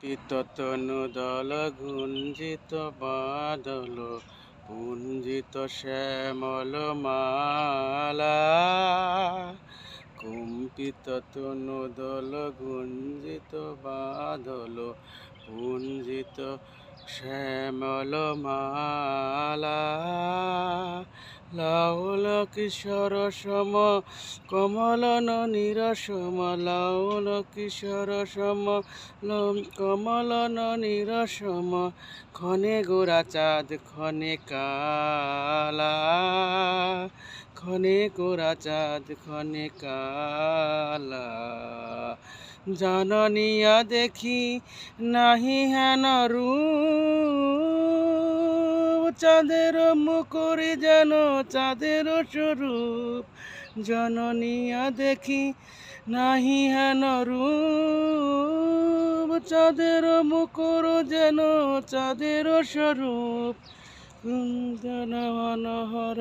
পিততনু দল গুঞ্জিত বাদল পুঞ্জিত শ্যামল মালা। কম্পিত তনু দল গুঞ্জিত বাদল পুঞ্জিত শ্যামল মালা। লাউল কিশোর সম কমলন নিরসম, লাউল কিশোর সম কমলন নিরসম, ক্ষণে গোরা চাঁদ ক্ষণে কালা। ক্ষণে গোরা চাঁদ ক্ষণে কালা। জননিয়া দেখি নাহি হেন রূপ, চাঁদের মুখরে যেন চাঁদের স্বরূপ। জননিয়া দেখি নাহি হেন রূপ, চাঁদের মুখর যেন চাঁদের স্বরূপ। কুন্দন মনোহর